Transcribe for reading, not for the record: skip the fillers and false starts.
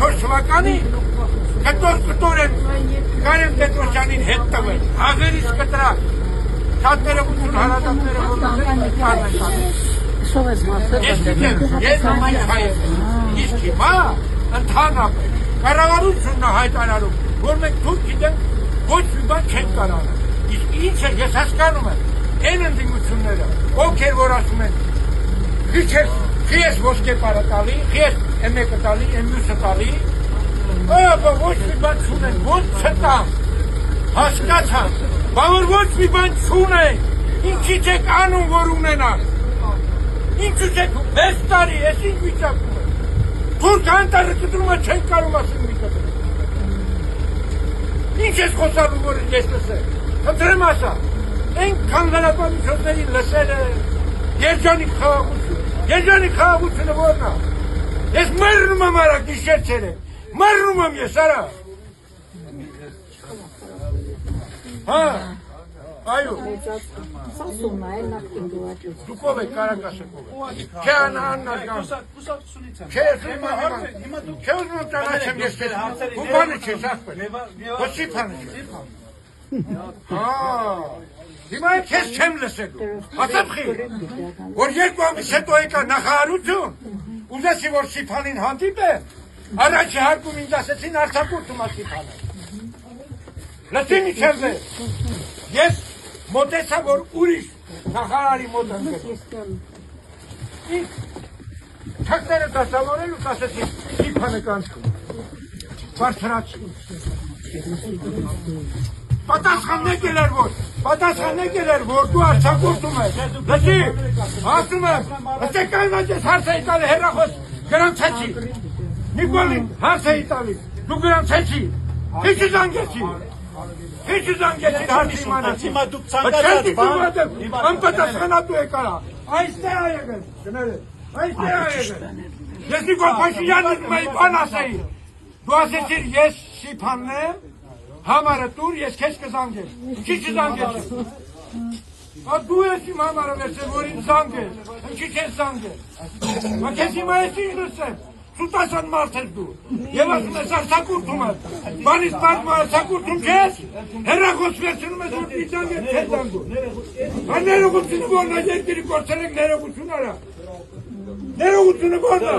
4 թվականի կտոր են Կարեն Պետրոսյանին հետ տվել, հաղերից կտրակ, շատները ուսուն հարադատները ես նման հայ իսկ հիմա ընդհանրապես կառավարությունն է հայտարարում, որ մենք թույլ գիտենք ոչ մի բան չենք կարող անել, իսկ ինչ է ես հասկանում եմ այն ընդդիմությունները, ովքեր որ ասում են խի ես ոսկե պարը տալի, խի ես մեկը տալի, մյուսը տալի, ոչ մի բան չունեն, ոնց չտամ, հասկացան, որ ոչ մի բան չունեն, ինչից եք անում, որ ունենան, ինչուց եք 6 տարի, ես ինչ վիճակում եմ, թուրք անտարը կտրումը չեն կարող ասում մի կտրում, ինչ ես խոսալու, որ ես լսել, խնդրեմ ասա, այնքան լրատվամիջոցների լսել է երջանիկ խաղաղությունը որն է, ես մեռնում եմ արա գիշերցերը, մեռնում եմ ես արա, այո, դուք ով եք կարակասեկով եք, չէ աննար գան, չէ ուզում ճանաչեմ ես քեզ, ու բանը չես ասպեր, ոչ սիփանը չես, հիմա քեզ չեմ լսելու, ասեմ խի, որ 2 ամիս հետո եկա նախարարություն, ուզեցի որ սիփանին հանդիպեմ, առաջի հարկում ինձ ասեցին արձակուրդում է սիփանը, լսին իչև դե, ես մոտեցա որ ուրիշ նախարարի մոտ ընկել, ինձ թակները դասավորել ու ասեցին սիփանը կանցքում, բարձրացի, պատասխան եկել որ դու արձակուրդում ես, լսի, ասում եմ, ըստեք այնված ես հարց էի տալի հեռախոս գրանցեցի, Նիկոլին հարց էի տալի, դու գրանցեցի, քիչ զանգեցի հարց իմանացի, չելդի կուղատեմ, անպատասխանատու է կարա, այստեղ է եղել, ես Նիկոլ Փաշինյանին մի բան ասեի, դու ասեցիր ես սիփանն եմ, համարը տուր, ես քեզ կզանգեմ, ինչի չզանգեցի, դու ես իմ համարը վերցել, որ իմ զանգես, ինչի չես զանգել, քեզ հիմա ես ինչ լսեմ, սուտասան մարդ ես դու, և ասում ես արձակուրդում ես, բանից պատմում արձակուրդում չես, հեռախոս վերցնում ես, որ մի զանգել, չես զանգում, ներողությունը որն է, երկիրի կործել ենք ներողություն արա, ներողությունը որն է,